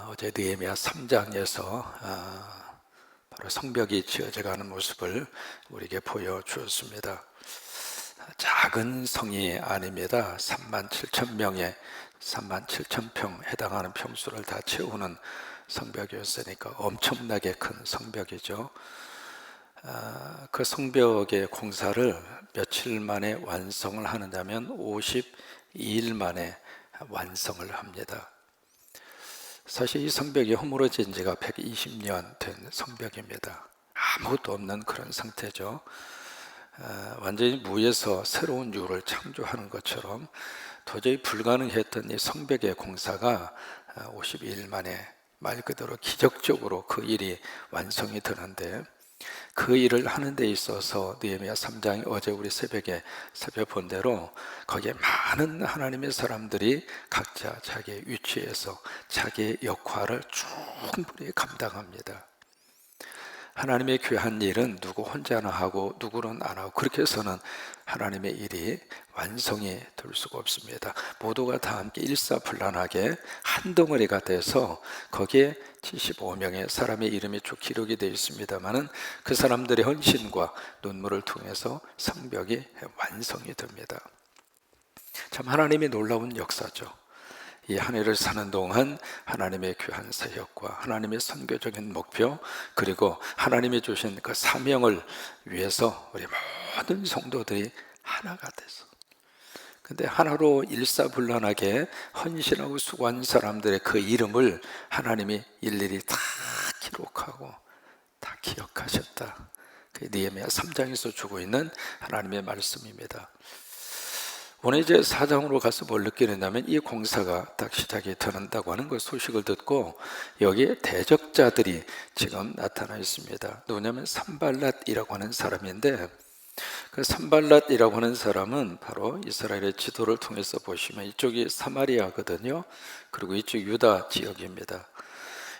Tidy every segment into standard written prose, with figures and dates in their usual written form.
어제 느헤미야 3장에서 바로 성벽이 지어져가는 모습을 우리에게 보여주었습니다. 작은 성이 아닙니다. 37,000명의 37,000평 해당하는 평수를 다 채우는 성벽이었으니까 엄청나게 큰 성벽이죠. 그 성벽의 공사를 며칠 만에 완성을 하느냐면 52일 만에 완성을 합니다. 사실 이 성벽이 허물어진 지가 120년 된 성벽입니다. 아무것도 없는 그런 상태죠. 완전히 무에서 새로운 유를 창조하는 것처럼 도저히 불가능했던 이 성벽의 공사가 52일 만에 말 그대로 기적적으로 그 일이 완성이 되는데, 그 일을 하는 데 있어서 느헤미야 3장이 어제 우리 새벽에 살펴본 대로 거기에 많은 하나님의 사람들이 각자 자기의 위치에서 자기의 역할을 충분히 감당합니다. 하나님의 귀한 일은 누구 혼자나 하고 누구는 안 하고 그렇게 해서는 하나님의 일이 완성이 될 수가 없습니다. 모두가 다 함께 일사불란하게 한 덩어리가 돼서 거기에 75명의 사람의 이름이 쭉 기록이 되어 있습니다만은 그 사람들의 헌신과 눈물을 통해서 성벽이 완성이 됩니다. 참 하나님의 놀라운 역사죠. 이 한 해를 사는 동안 하나님의 귀한 사역과 하나님의 선교적인 목표, 그리고 하나님이 주신 그 사명을 위해서 우리 모든 성도들이 하나가 돼서, 근데 하나로 일사불란하게 헌신하고 수고한 사람들의 그 이름을 하나님이 일일이 다 기록하고 다 기억하셨다. 그 느헤미야 3장에서 주고 있는 하나님의 말씀입니다. 오늘 이제 4장으로 가서 뭘 느끼느냐면 이 공사가 딱 시작이 되는다고 하는 그 소식을 듣고 여기에 대적자들이 지금 나타나 있습니다. 누구냐면 산발랏이라고 하는 사람인데, 그 산발랏이라고 하는 사람은 바로 이스라엘의 지도를 통해서 보시면 이쪽이 사마리아거든요. 그리고 이쪽 유다 지역입니다.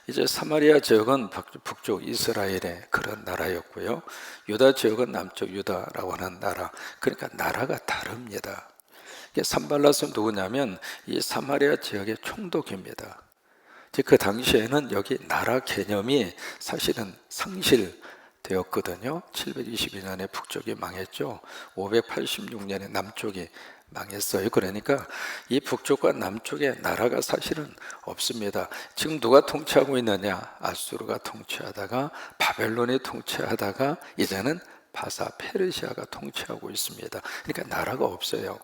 이제 사마리아 지역은 북쪽 이스라엘의 그런 나라였고요. 유다 지역은 남쪽 유다라고 하는 나라. 그러니까 나라가 다릅니다. 산발랏은 누구냐면 이 사마리아 지역의 총독입니다. 그 당시에는 여기 나라 개념이 사실은 상실되었거든요. 722년에 북쪽이 망했죠. 586년에 남쪽이 망했어요. 그러니까 이 북쪽과 남쪽에 나라가 사실은 없습니다. 지금 누가 통치하고 있느냐? 아수르가 통치하다가 바벨론이 통치하다가 이제는 바사 페르시아가 통치하고 있습니다. 그러니까 나라가 없어요.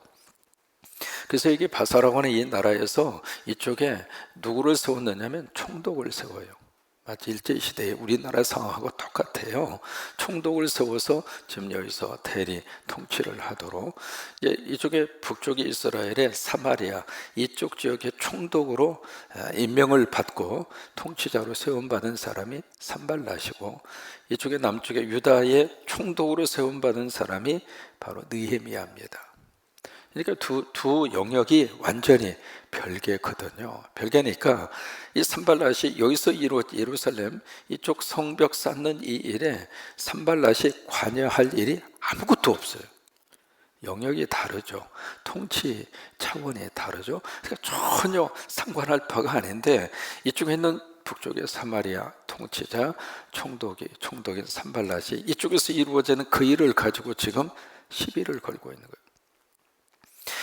그래서 이게 바사라고 하는 이 나라에서 이쪽에 누구를 세웠느냐면 총독을 세워요. 마치 일제시대에 우리나라 상황하고 똑같아요. 총독을 세워서 지금 여기서 대리 통치를 하도록, 이쪽에 북쪽이 이스라엘의 사마리아 이쪽 지역의 총독으로 임명을 받고 통치자로 세움받은 사람이 산발랏이고, 이쪽에 남쪽에 유다의 총독으로 세움받은 사람이 바로 느헤미야입니다. 그러니까 두 영역이 완전히 별개거든요. 별개니까 이 산발랏이 여기서 예루살렘 이쪽 성벽 쌓는 이 일에 산발랏이 관여할 일이 아무것도 없어요. 영역이 다르죠. 통치 차원이 다르죠. 그러니까 전혀 상관할 바가 아닌데, 이쪽에 있는 북쪽의 사마리아 통치자 총독인 산발랏이 이쪽에서 이루어지는 그 일을 가지고 지금 시비를 걸고 있는 거예요.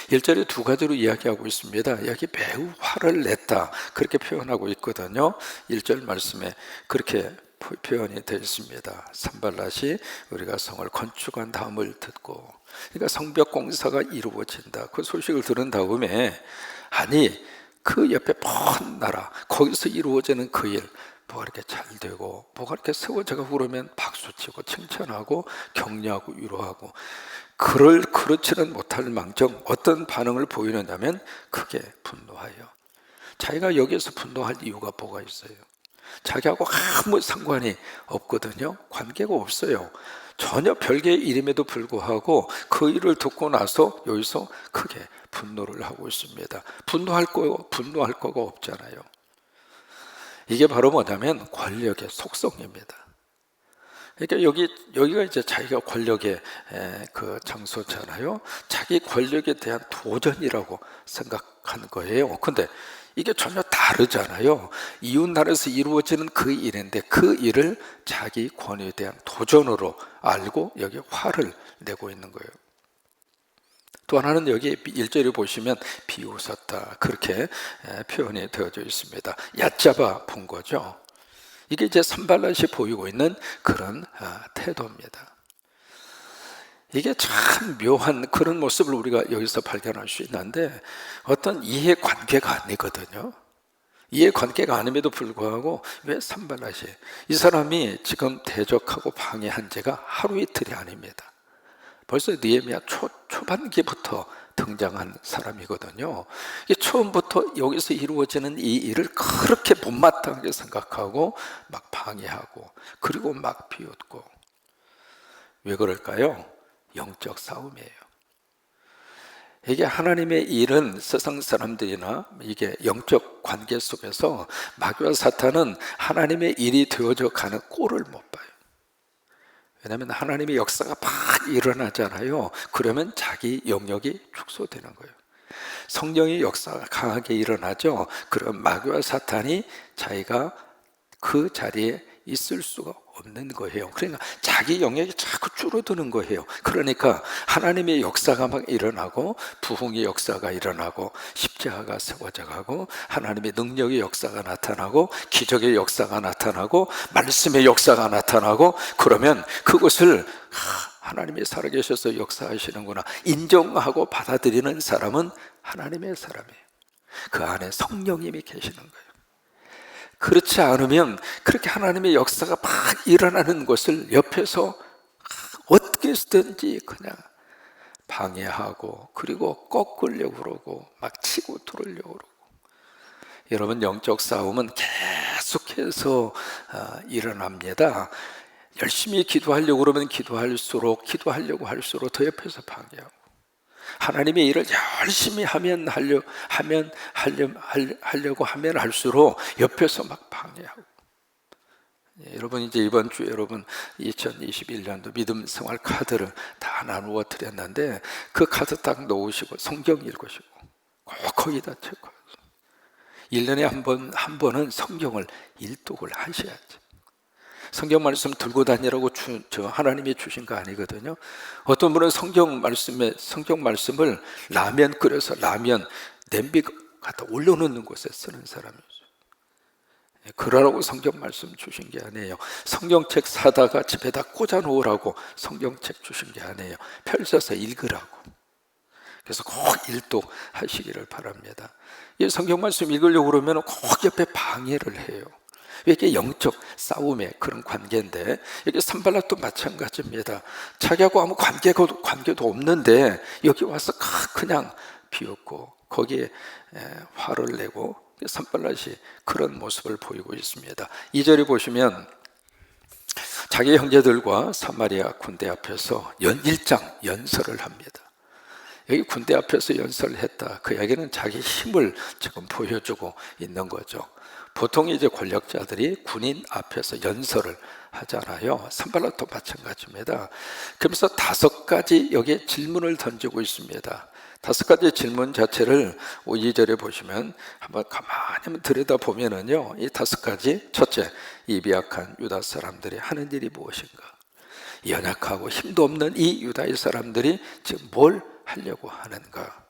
1절에 두 가지로 이야기하고 있습니다. 여기 매우 화를 냈다 그렇게 표현하고 있거든요. 1절 말씀에 그렇게 표현이 되어 있습니다. 산발랏이 우리가 성을 건축한 다음을 듣고, 그러니까 성벽 공사가 이루어진다 그 소식을 들은 다음에, 아니 그 옆에 먼 나라 거기서 이루어지는 그 일 뭐가 이렇게 잘 되고 뭐가 이렇게 세워져가 그러면 박수치고 칭찬하고 격려하고 위로하고, 그렇지는 못할 망정 어떤 반응을 보이느냐면 크게 분노하여. 자기가 여기에서 분노할 이유가 뭐가 있어요? 자기하고 아무 상관이 없거든요. 관계가 없어요. 전혀 별개의 일임에도 불구하고 그 일을 듣고 나서 여기서 크게 분노를 하고 있습니다. 분노할 거가 없잖아요. 이게 바로 뭐냐면 권력의 속성입니다. 그러니까 여기가 이제 자기가 권력의 그 장소잖아요. 자기 권력에 대한 도전이라고 생각한 거예요. 근데 이게 전혀 다르잖아요. 이웃 나라에서 이루어지는 그 일인데 그 일을 자기 권위에 대한 도전으로 알고 여기 화를 내고 있는 거예요. 또 하나는 여기 1절에 보시면 비웃었다, 그렇게 표현이 되어져 있습니다. 얕잡아 본 거죠. 이게 이제 산발랏이 보이고 있는 그런 태도입니다. 이게 참 묘한 그런 모습을 우리가 여기서 발견할 수 있는데, 어떤 이해관계가 아니거든요. 이해관계가 아님에도 불구하고 왜 산발랏이, 이 사람이 지금 대적하고 방해한 지가 하루 이틀이 아닙니다. 벌써 느헤미야 초반기부터 등장한 사람이거든요. 처음부터 여기서 이루어지는 이 일을 그렇게 못마땅하게 생각하고 막 방해하고, 그리고 막 비웃고. 왜 그럴까요? 영적 싸움이에요. 이게 하나님의 일은 세상 사람들이나 이게 영적 관계 속에서 마귀와 사탄은 하나님의 일이 되어져 가는 꼴을 못 봐요. 왜냐하면 하나님의 역사가 막 일어나잖아요. 그러면 자기 영역이 축소되는 거예요. 성령의 역사가 강하게 일어나죠. 그럼 마귀와 사탄이 자기가 그 자리에 있을 수가 없는 거예요. 그러니까 자기 영역이 자꾸 줄어드는 거예요. 그러니까 하나님의 역사가 막 일어나고, 부흥의 역사가 일어나고, 십자가가 세워져 가고, 하나님의 능력의 역사가 나타나고, 기적의 역사가 나타나고, 말씀의 역사가 나타나고, 그러면 그것을 하나님이 살아계셔서 역사하시는구나 인정하고 받아들이는 사람은 하나님의 사람이에요. 그 안에 성령님이 계시는 거예요. 그렇지 않으면 그렇게 하나님의 역사가 막 일어나는 것을 옆에서 어떻게 해서든지 그냥 방해하고, 그리고 꺾으려고 그러고, 막 치고 들으려고 그러고. 여러분, 영적 싸움은 계속해서 일어납니다. 열심히 기도하려고 그러면 기도하려고 할수록 더 옆에서 방해하고, 하나님의 일을 열심히 하려고 하면 할수록 옆에서 막 방해하고. 여러분, 이제 이번 주에 여러분 2021년도 믿음 생활 카드를 다 나누어 드렸는데, 그 카드 딱 놓으시고 성경 읽으시고 꼭 거기다 체크하세요. 1년에 한 번은 성경을 일독을 하셔야지. 성경 말씀 들고 다니라고 저 하나님이 주신 거 아니거든요. 어떤 분은 성경 말씀을 라면 끓여서 라면 냄비 갖다 올려놓는 곳에 쓰는 사람이죠. 그러라고 성경 말씀 주신 게 아니에요. 성경책 사다가 집에다 꽂아 놓으라고 성경책 주신 게 아니에요. 펼쳐서 읽으라고. 그래서 꼭 일독하시기를 바랍니다. 이 성경 말씀 읽으려고 그러면 꼭 옆에 방해를 해요. 이게 영적 싸움의 그런 관계인데, 여기 산발랏도 마찬가지입니다. 자기하고 아무 관계도 없는데 여기 와서 그냥 비웃고 거기에 화를 내고, 산발랏이 그런 모습을 보이고 있습니다. 2절에 보시면 자기 형제들과 사마리아 군대 앞에서 일장 연설을 합니다. 여기 군대 앞에서 연설을 했다, 그 이야기는 자기 힘을 지금 보여주고 있는 거죠. 보통 이제 권력자들이 군인 앞에서 연설을 하잖아요. 산발랏도 마찬가지입니다. 그러면서 5가지 여기에 질문을 던지고 있습니다. 5가지 질문 자체를 2절에 보시면 한번 가만히 들여다보면은요, 이 5가지, 첫째, 이 미약한 유다 사람들이 하는 일이 무엇인가? 연약하고 힘도 없는 이 유다의 사람들이 지금 뭘 하려고 하는가?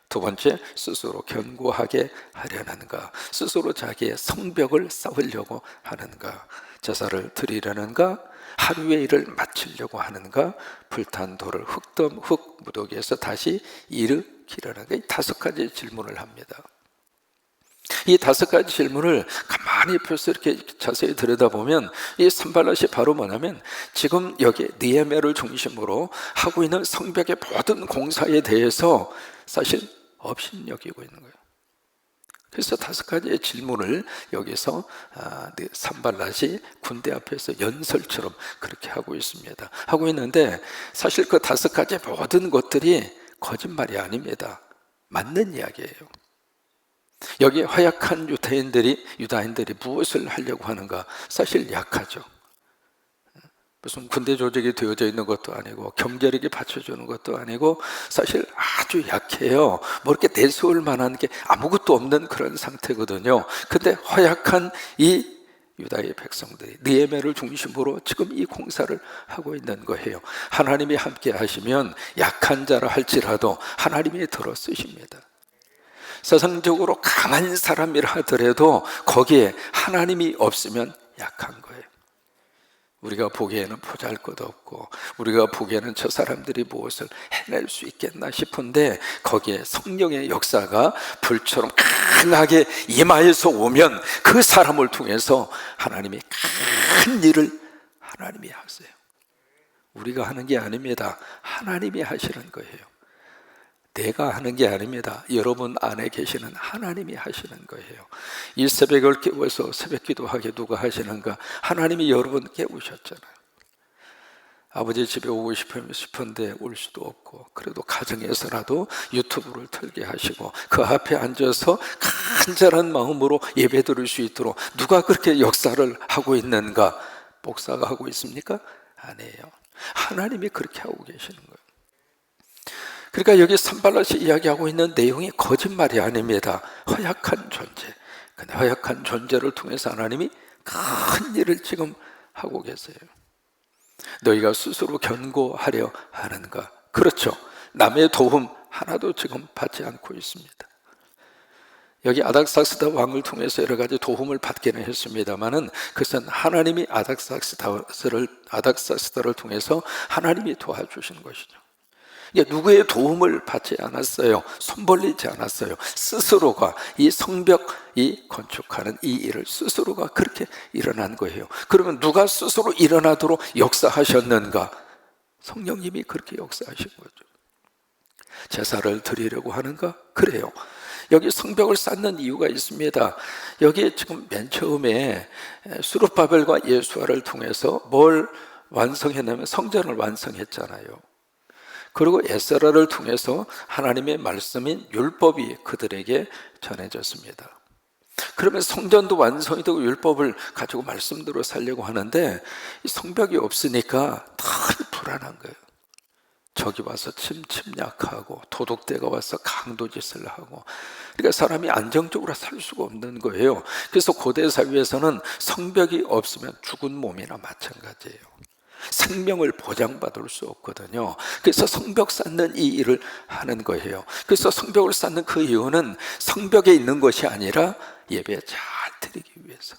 두 번째, 스스로 견고하게 하려는가? 스스로 자기의 성벽을 쌓으려고 하는가? 제사를 드리려는가? 하루의 일을 마치려고 하는가? 불탄 돌을 흙 무더기에서 다시 일으키려는가? 이 5가지 질문을 합니다. 이 5가지 질문을 가만히 옆에서 이렇게 자세히 들여다보면 이 산발랏이 바로 뭐냐면, 지금 여기 느헤미야를 중심으로 하고 있는 성벽의 모든 공사에 대해서 사실 업신여기고 있는 거예요. 그래서 5가지의 질문을 여기서 산발랏이 군대 앞에서 연설처럼 그렇게 하고 있습니다. 하고 있는데, 사실 그 5가지 모든 것들이 거짓말이 아닙니다. 맞는 이야기예요. 여기 허약한 유다인들이 무엇을 하려고 하는가? 사실 약하죠. 무슨 군대 조직이 되어져 있는 것도 아니고 경제력이 받쳐주는 것도 아니고 사실 아주 약해요. 뭐 이렇게 내세울 만한 게 아무것도 없는 그런 상태거든요. 근데 허약한 이 유다의 백성들이 느헤미야를 중심으로 지금 이 공사를 하고 있는 거예요. 하나님이 함께 하시면 약한 자라 할지라도 하나님이 들어 쓰십니다. 세상적으로 강한 사람이라 하더라도 거기에 하나님이 없으면 약한 거예요. 우리가 보기에는 보잘것없고 우리가 보기에는 저 사람들이 무엇을 해낼 수 있겠나 싶은데 거기에 성령의 역사가 불처럼 강하게 임하여서 오면 그 사람을 통해서 하나님이 큰 일을 하나님이 하세요. 우리가 하는 게 아닙니다. 하나님이 하시는 거예요. 내가 하는 게 아닙니다. 여러분 안에 계시는 하나님이 하시는 거예요. 이 새벽을 깨워서 새벽 기도하게 누가 하시는가? 하나님이 여러분 깨우셨잖아요. 아버지 집에 오고 싶은데 올 수도 없고 그래도 가정에서라도 유튜브를 틀게 하시고 그 앞에 앉아서 간절한 마음으로 예배 드릴 수 있도록 누가 그렇게 역사를 하고 있는가? 목사가 하고 있습니까? 아니에요. 하나님이 그렇게 하고 계시는 거예요. 그러니까 여기 산발랏이 이야기하고 있는 내용이 거짓말이 아닙니다. 허약한 존재. 근데 허약한 존재를 통해서 하나님이 큰 일을 지금 하고 계세요. 너희가 스스로 견고하려 하는가? 그렇죠. 남의 도움 하나도 지금 받지 않고 있습니다. 여기 아닥사스다 왕을 통해서 여러 가지 도움을 받기는 했습니다만은 그것은 하나님이 아닥사스다를 통해서 하나님이 도와주신 것이죠. 누구의 도움을 받지 않았어요. 손 벌리지 않았어요. 스스로가 이 성벽 이 건축하는 이 일을 스스로가 그렇게 일어난 거예요. 그러면 누가 스스로 일어나도록 역사하셨는가? 성령님이 그렇게 역사하신 거죠. 제사를 드리려고 하는가? 그래요. 여기 성벽을 쌓는 이유가 있습니다. 여기 지금 맨 처음에 스룹바벨과 예수아를 통해서 뭘 완성했냐면 성전을 완성했잖아요. 그리고 에스라를 통해서 하나님의 말씀인 율법이 그들에게 전해졌습니다. 그러면 성전도 완성이 되고 율법을 가지고 말씀대로 살려고 하는데 이 성벽이 없으니까 늘 불안한 거예요. 적이 와서 침략하고 도둑대가 와서 강도짓을 하고 그러니까 사람이 안정적으로 살 수가 없는 거예요. 그래서 고대 사회에서는 성벽이 없으면 죽은 몸이나 마찬가지예요. 생명을 보장받을 수 없거든요. 그래서 성벽 쌓는 이 일을 하는 거예요. 그래서 성벽을 쌓는 그 이유는 성벽에 있는 것이 아니라 예배 잘 드리기 위해서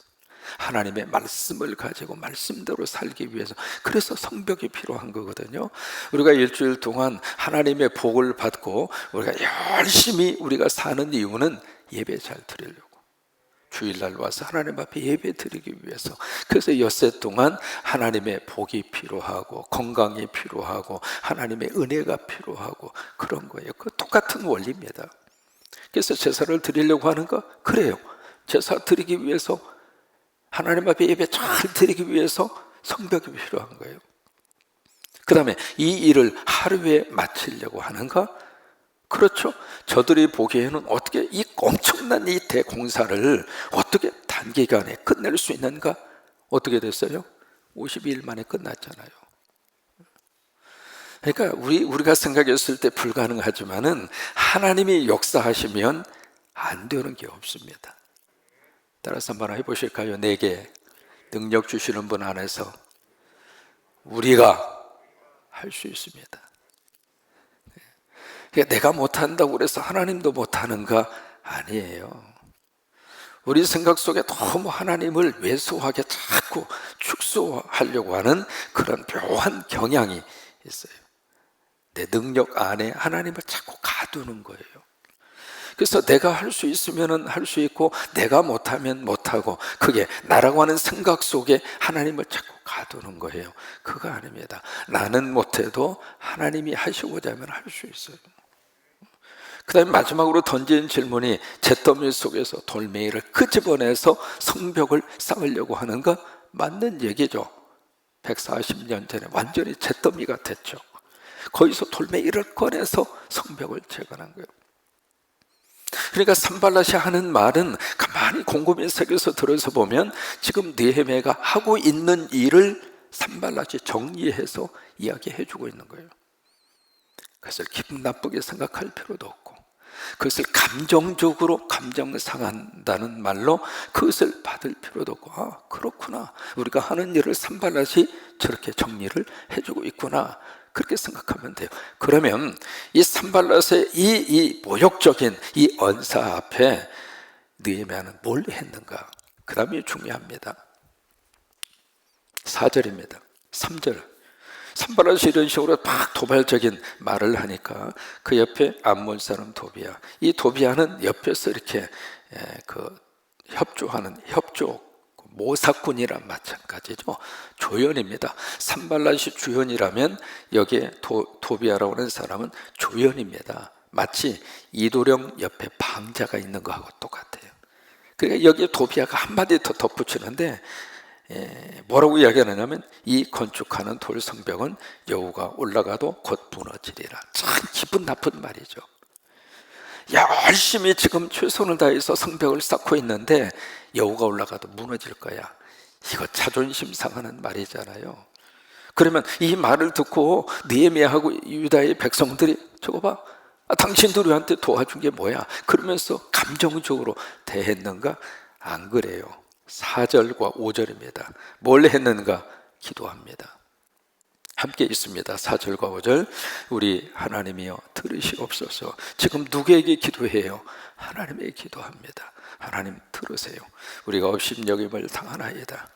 하나님의 말씀을 가지고 말씀대로 살기 위해서 그래서 성벽이 필요한 거거든요. 우리가 일주일 동안 하나님의 복을 받고 우리가 열심히 우리가 사는 이유는 예배 잘 드리려고 주일날 와서 하나님 앞에 예배 드리기 위해서 그래서 엿새 동안 하나님의 복이 필요하고 건강이 필요하고 하나님의 은혜가 필요하고 그런 거예요. 그 똑같은 원리입니다. 그래서 제사를 드리려고 하는 거 그래요. 제사 드리기 위해서 하나님 앞에 예배 잘 드리기 위해서 성벽이 필요한 거예요. 그 다음에 이 일을 하루에 마치려고 하는가? 그렇죠. 저들이 보기에는 어떻게 이 엄청난 이 대공사를 어떻게 단기간에 끝낼 수 있는가? 어떻게 됐어요? 52일 만에 끝났잖아요. 그러니까 우리가 생각했을 때 불가능하지만은 하나님이 역사하시면 안 되는 게 없습니다. 따라서 한번 해보실까요? 내게 능력 주시는 분 안에서 우리가 할 수 있습니다. 그러니까 내가 못한다고 그래서 하나님도 못하는가? 아니에요. 우리 생각 속에 너무 하나님을 왜소하게 자꾸 축소하려고 하는 그런 묘한 경향이 있어요. 내 능력 안에 하나님을 자꾸 가두는 거예요. 그래서 내가 할 수 있으면 할 수 있고 내가 못하면 못하고 그게 나라고 하는 생각 속에 하나님을 자꾸 가두는 거예요. 그거 아닙니다. 나는 못해도 하나님이 하시고자 하면 할 수 있어요. 그 다음에 마지막으로 던진 질문이 잿더미 속에서 돌멩이를 끄집어내서 성벽을 쌓으려고 하는가? 맞는 얘기죠. 140년 전에 완전히 잿더미가 됐죠. 거기서 돌멩이를 꺼내서 성벽을 재건한 거예요. 그러니까 산발랏이 하는 말은 가만히 곰곰이 새겨서 들어서 보면 지금 느헤미야가 하고 있는 일을 산발랏이 정리해서 이야기해주고 있는 거예요. 그것을 기분 나쁘게 생각할 필요도 없고, 그것을 감정적으로 감정 상한다는 말로 그것을 받을 필요도 없고, 아 그렇구나, 우리가 하는 일을 산발랏이 저렇게 정리를 해주고 있구나, 그렇게 생각하면 돼요. 그러면 이 산발랏의 이 모욕적인 이 언사 앞에 느헤미야는 뭘 했는가? 그 다음이 중요합니다. 4절입니다 3절, 산발랏이 이런 식으로 막 도발적인 말을 하니까 그 옆에 암몬 사람 도비야, 이 도비야는 옆에서 이렇게 협조하는 모사꾼이란 마찬가지죠. 조연입니다. 산발랏이 주연이라면 여기에 도비야라고 하는 사람은 조연입니다. 마치 이도령 옆에 방자가 있는 거하고 똑같아요. 그러니까 여기에 도비야가 한마디 더 덧붙이는데 뭐라고 이야기하느냐면, 이 건축하는 돌 성벽은 여호가 올라가도 곧 무너지리라. 참 기분 나쁜 말이죠. 열심히 지금 최선을 다해서 성벽을 쌓고 있는데 여호가 올라가도 무너질 거야. 이거 자존심 상하는 말이잖아요. 그러면 이 말을 듣고 느헤미야하고 유다의 백성들이 저거 봐, 당신들이 우리한테 도와준 게 뭐야? 그러면서 감정적으로 대했는가? 안 그래요. 4절과 5절입니다. 뭘 했는가? 기도합니다. 함께 있습니다. 4절과 5절. 우리 하나님이여 들으시옵소서. 지금 누구에게 기도해요? 하나님에게 기도합니다. 하나님 들으세요. 우리가 업신여김을 당하나이다.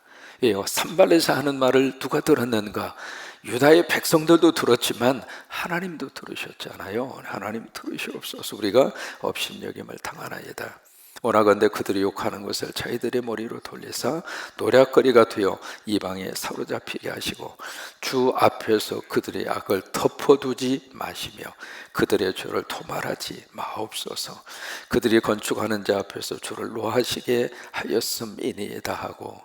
산발에서 하는 말을 누가 들었는가? 유다의 백성들도 들었지만 하나님도 들으셨잖아요. 하나님 들으시옵소서. 우리가 업신여김을 당하나이다. 원하건대 그들이 욕하는 것을 자기들의 머리로 돌리사 노략거리가 되어 이방에 사로잡히게 하시고 주 앞에서 그들의 악을 덮어두지 마시며 그들의 죄를 토말하지 마옵소서. 그들이 건축하는 자 앞에서 주를 노하시게 하였음이니이다 하고,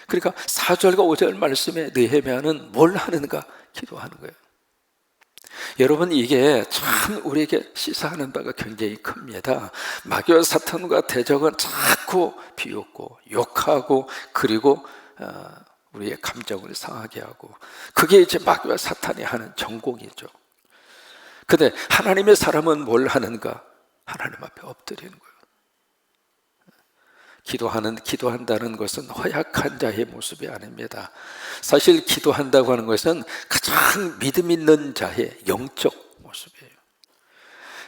그러니까 4절과 5절 말씀에 느헤미야는 뭘 하는가? 기도하는 거예요. 여러분, 이게 참 우리에게 시사하는 바가 굉장히 큽니다. 마귀와 사탄과 대적은 자꾸 비웃고 욕하고, 그리고 우리의 감정을 상하게 하고, 그게 이제 마귀와 사탄이 하는 전공이죠. 근데 하나님의 사람은 뭘 하는가? 하나님 앞에 엎드리는 거예요. 기도한다는 것은 허약한 자의 모습이 아닙니다. 사실 기도한다고 하는 것은 가장 믿음 있는 자의 영적 모습이에요.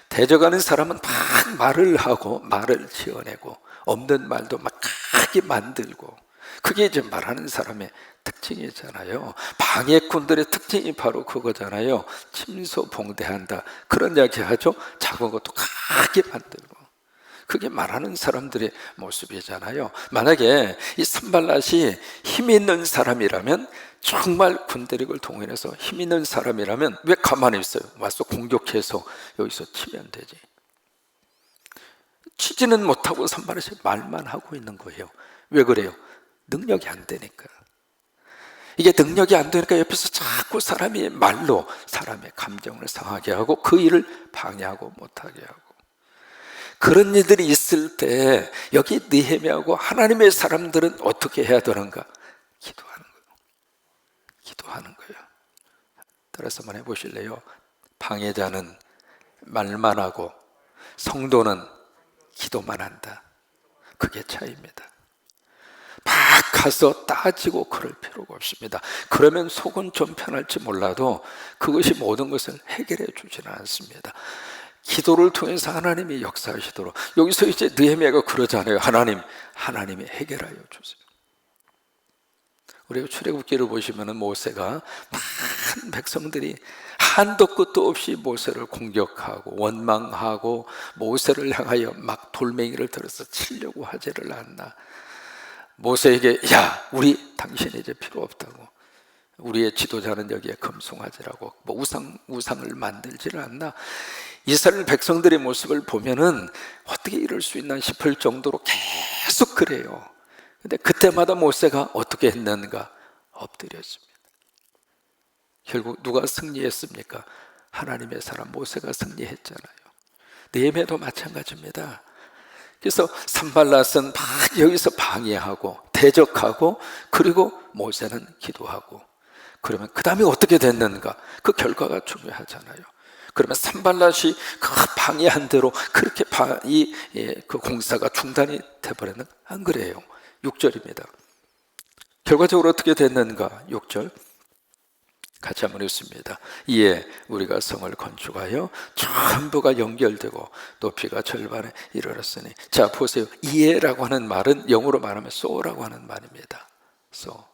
대적하는 사람은 막 말을 하고 말을 지어내고 없는 말도 막 크게 만들고, 그게 이제 말하는 사람의 특징이잖아요. 방해꾼들의 특징이 바로 그거잖아요. 침소봉대한다, 그런 이야기 하죠. 작은 것도 크게 만들고, 그게 말하는 사람들의 모습이잖아요. 만약에 이 산발랏이 힘 있는 사람이라면, 정말 군대력을 동원해서 힘 있는 사람이라면 왜 가만히 있어요? 와서 공격해서 여기서 치면 되지. 치지는 못하고 산발랏이 말만 하고 있는 거예요. 왜 그래요? 능력이 안 되니까. 이게 능력이 안 되니까 옆에서 자꾸 사람이 말로 사람의 감정을 상하게 하고 그 일을 방해하고 못하게 하고, 그런 일들이 있을 때 여기 느헤미야하고 하나님의 사람들은 어떻게 해야 되는가? 기도하는 거예요. 기도하는 거예요. 따라서 한번 해보실래요? 방해자는 말만 하고 성도는 기도만 한다. 그게 차이입니다. 막 가서 따지고 그럴 필요가 없습니다. 그러면 속은 좀 편할지 몰라도 그것이 모든 것을 해결해 주지는 않습니다. 기도를 통해서 하나님이 역사하시도록, 여기서 이제 느헤미야가 그러잖아요. 하나님이 해결하여 주세요. 우리가 출애굽기를 보시면 모세가 많은 백성들이 한도 끝도 없이 모세를 공격하고 원망하고 모세를 향하여 막 돌멩이를 들어서 치려고 하지를 않나. 모세에게 우리 당신이 이제 필요 없다고, 우리의 지도자는 여기에 금송아지라고, 뭐 우상을 만들지를 않나. 이스라엘 백성들의 모습을 보면은 어떻게 이럴 수 있나 싶을 정도로 계속 그래요. 근데 그때마다 모세가 어떻게 했는가? 엎드렸습니다. 결국 누가 승리했습니까? 하나님의 사람 모세가 승리했잖아요. 느헤미야도 마찬가지입니다. 그래서 산발랏은 막 여기서 방해하고 대적하고 그리고 모세는 기도하고 그러면 그 다음에 어떻게 됐는가? 그 결과가 중요하잖아요. 그러면 산발랏이 그 방해한 대로 그렇게 그 공사가 중단이 돼버렸는가? 안 그래요. 6절입니다. 결과적으로 어떻게 됐는가? 6절 같이 한번 읽습니다. 이에 우리가 성을 건축하여 전부가 연결되고 높이가 절반에 이르렀으니, 자 보세요. 이에라고 하는 말은 영어로 말하면 so라고 하는 말입니다. so.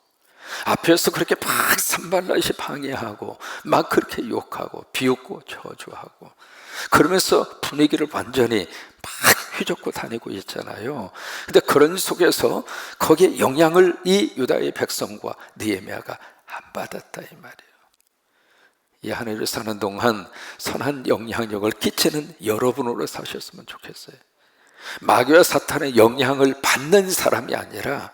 앞에서 그렇게 막 산발랏이 방해하고 막 그렇게 욕하고 비웃고 저주하고 그러면서 분위기를 완전히 막 휘젓고 다니고 있잖아요. 근데 그런 속에서 거기에 영향을 이 유다의 백성과 느헤미야가 안 받았다 이 말이에요. 이 하늘을 사는 동안 선한 영향력을 끼치는 여러분으로 사셨으면 좋겠어요. 마귀와 사탄의 영향을 받는 사람이 아니라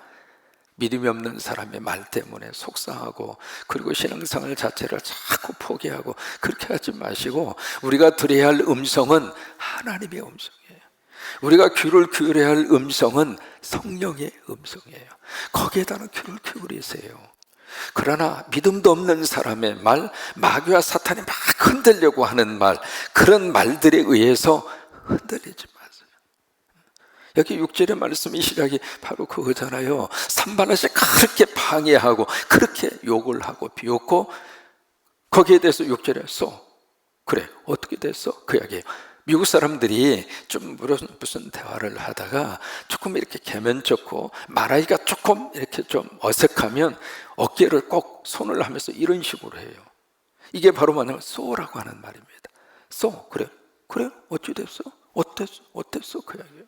믿음이 없는 사람의 말 때문에 속상하고 그리고 신앙생활 자체를 자꾸 포기하고 그렇게 하지 마시고, 우리가 들어야 할 음성은 하나님의 음성이에요. 우리가 귀를 기울여야 할 음성은 성령의 음성이에요. 거기에다는 귀를 기울이세요. 그러나 믿음도 없는 사람의 말, 마귀와 사탄이 막 흔들려고 하는 말, 그런 말들에 의해서 흔들리지 마세요. 여기 6절의 말씀이 시작이 바로 그거잖아요. 산발랏이 그렇게 방해하고 그렇게 욕을 하고 비웃고 거기에 대해서 6절에 그래 어떻게 됐어? 그 이야기예요. 미국 사람들이 좀 무슨 대화를 하다가 조금 이렇게 개면쩍고 말하기가 조금 이렇게 좀 어색하면 어깨를 꼭 손을 하면서 이런 식으로 해요. 이게 바로 뭐냐면 소라고 하는 말입니다. 그래 어찌 됐어? 어땠어? 그 이야기예요.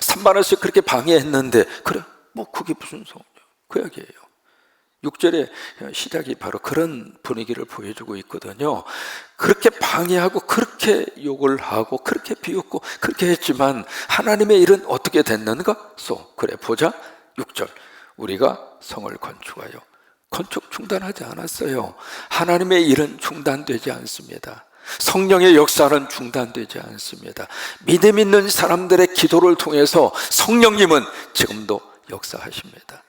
산발랏이 그렇게 방해했는데 그래 뭐 그게 무슨 소리야, 그 이야기예요. 6절의 시작이 바로 그런 분위기를 보여주고 있거든요. 그렇게 방해하고 그렇게 욕을 하고 그렇게 비웃고 그렇게 했지만 하나님의 일은 어떻게 됐는가? 그래 보자. 6절 우리가 성을 건축하여, 건축 중단하지 않았어요. 하나님의 일은 중단되지 않습니다. 성령의 역사는 중단되지 않습니다. 믿음 있는 사람들의 기도를 통해서 성령님은 지금도 역사하십니다.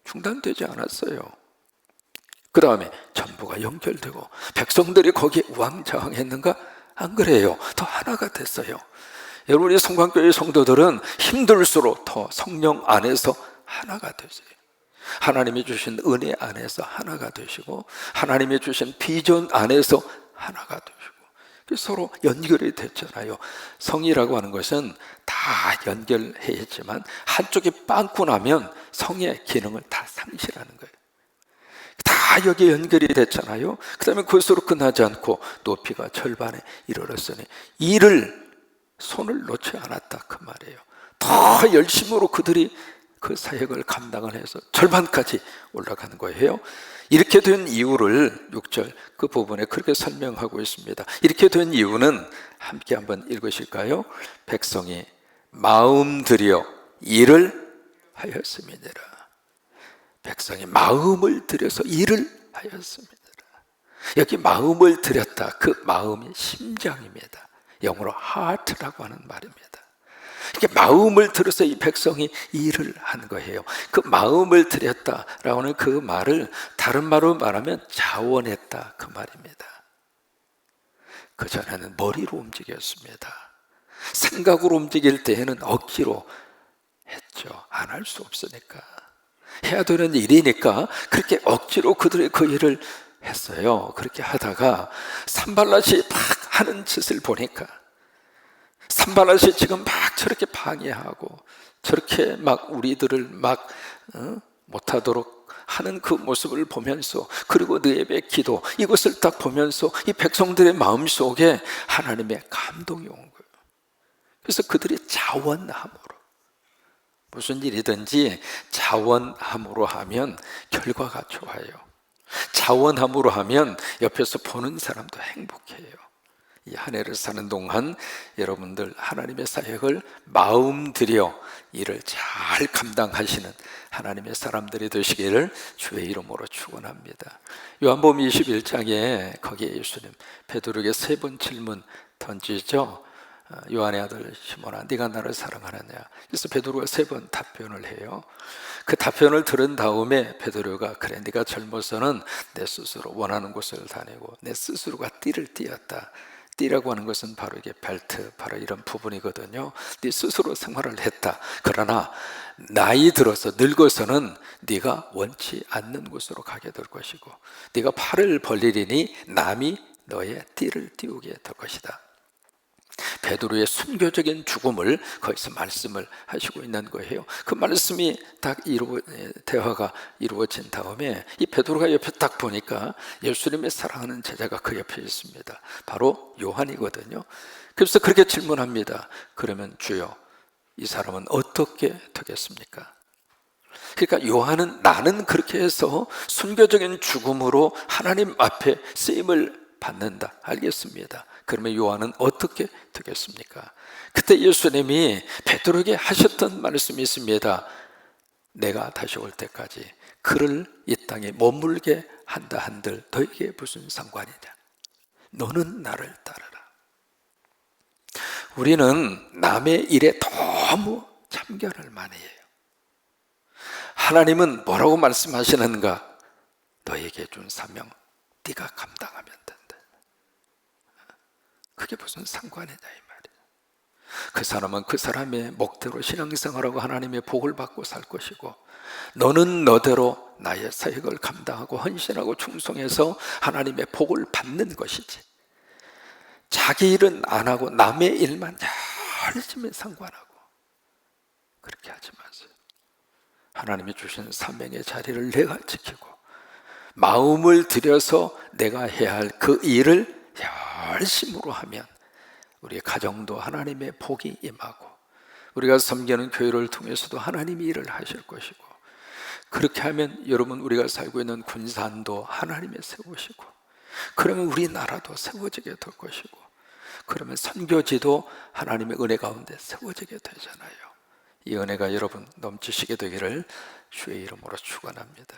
중단되지 않았어요. 그 다음에 전부가 연결되고 백성들이 거기에 우왕좌왕했는가? 안 그래요. 더 하나가 됐어요. 여러분이 성광교회 성도들은 힘들수록 더 성령 안에서 하나가 되세요. 하나님이 주신 은혜 안에서 하나가 되시고 하나님이 주신 비전 안에서 하나가 되시고 서로 연결이 됐잖아요. 성이라고 하는 것은 다 연결해야지만 한쪽이 빵꾸 나면 성의 기능을 다 상실하는 거예요. 다 여기에 연결이 됐잖아요. 그 다음에 그것으로 끝나지 않고 높이가 절반에 이르렀으니 이를 손을 놓지 않았다 그 말이에요. 더 열심으로 그들이 그 사역을 감당을 해서 절반까지 올라가는 거예요. 이렇게 된 이유를 6절 그 부분에 그렇게 설명하고 있습니다. 이렇게 된 이유는 함께 한번 읽으실까요? 백성이 마음 들여 일을 하였음이니라. 백성이 마음을 들여서 일을 하였습니다. 여기 마음을 들였다, 그 마음이 심장입니다. 영어로 heart라고 하는 말입니다. 이게 마음을 들어서 이 백성이 일을 한 거예요. 그 마음을 들였다라고 하는 그 말을 다른 말로 말하면 자원했다 그 말입니다. 그전에는 머리로 움직였습니다. 생각으로 움직일 때에는 억지로 했죠. 안 할 수 없으니까. 해야 되는 일이니까 그렇게 억지로 그들이 그 일을 했어요. 그렇게 하다가 산발랏이 막 하는 짓을 보니까, 산발랏이 지금 막 저렇게 방해하고 저렇게 막 우리들을 막 못하도록 하는 그 모습을 보면서, 그리고 느헤미야의 기도, 이것을 딱 보면서 이 백성들의 마음속에 하나님의 감동이 온 거예요. 그래서 그들이 자원함으로, 무슨 일이든지 자원함으로 하면 결과가 좋아요. 자원함으로 하면 옆에서 보는 사람도 행복해요. 이 한 해를 사는 동안 여러분들 하나님의 사역을 마음 들여 일을 잘 감당하시는 하나님의 사람들이 되시기를 주의 이름으로 축원합니다. 요한복음 21장에 거기에 예수님 베드로에게 세 번 질문 던지죠. 요한의 아들 시몬아, 네가 나를 사랑하느냐? 그래서 베드로가 3번 답변을 해요. 그 답변을 들은 다음에 베드로가 그래, 네가 젊어서는 내 스스로 원하는 곳을 다니고 내 스스로가 띠를 띠었다. 띠라고 하는 것은 바로 이게 벨트, 바로 이런 부분이거든요. 네 스스로 생활을 했다. 그러나 나이 들어서 늙어서는 네가 원치 않는 곳으로 가게 될 것이고, 네가 팔을 벌리리니 남이 너의 띠를 띄우게 될 것이다. 베드로의 순교적인 죽음을 거기서 말씀을 하시고 있는 거예요. 그 말씀이 딱 대화가 이루어진 다음에 이 베드로가 옆에 딱 보니까 예수님의 사랑하는 제자가 그 옆에 있습니다. 바로 요한이거든요. 그래서 그렇게 질문합니다. 그러면 주여, 이 사람은 어떻게 되겠습니까? 그러니까 요한은 나는 그렇게 해서 순교적인 죽음으로 하나님 앞에 쓰임을 받는다. 알겠습니다. 그러면 요한은 어떻게 되겠습니까? 그때 예수님이 베드로에게 하셨던 말씀이 있습니다. 내가 다시 올 때까지 그를 이 땅에 머물게 한다 한들 너에게 무슨 상관이냐? 너는 나를 따르라. 우리는 남의 일에 너무 참견을 많이 해요. 하나님은 뭐라고 말씀하시는가? 너에게 준 사명 네가 감당하면 된다. 그게 무슨 상관이냐 이 말이에요. 그 사람은 그 사람의 목대로 신앙생활하고 하나님의 복을 받고 살 것이고, 너는 너대로 나의 사역을 감당하고 헌신하고 충성해서 하나님의 복을 받는 것이지, 자기 일은 안 하고 남의 일만 열심히 상관하고 그렇게 하지 마세요. 하나님이 주신 사명의 자리를 내가 지키고 마음을 들여서 내가 해야 할 그 일을 열심으로 하면 우리의 가정도 하나님의 복이 임하고, 우리가 섬기는 교회를 통해서도 하나님이 일을 하실 것이고, 그렇게 하면 여러분 우리가 살고 있는 군산도 하나님이 세우시고, 그러면 우리나라도 세워지게 될 것이고, 그러면 선교지도 하나님의 은혜 가운데 세워지게 되잖아요. 이 은혜가 여러분 넘치시게 되기를 주의 이름으로 축원합니다.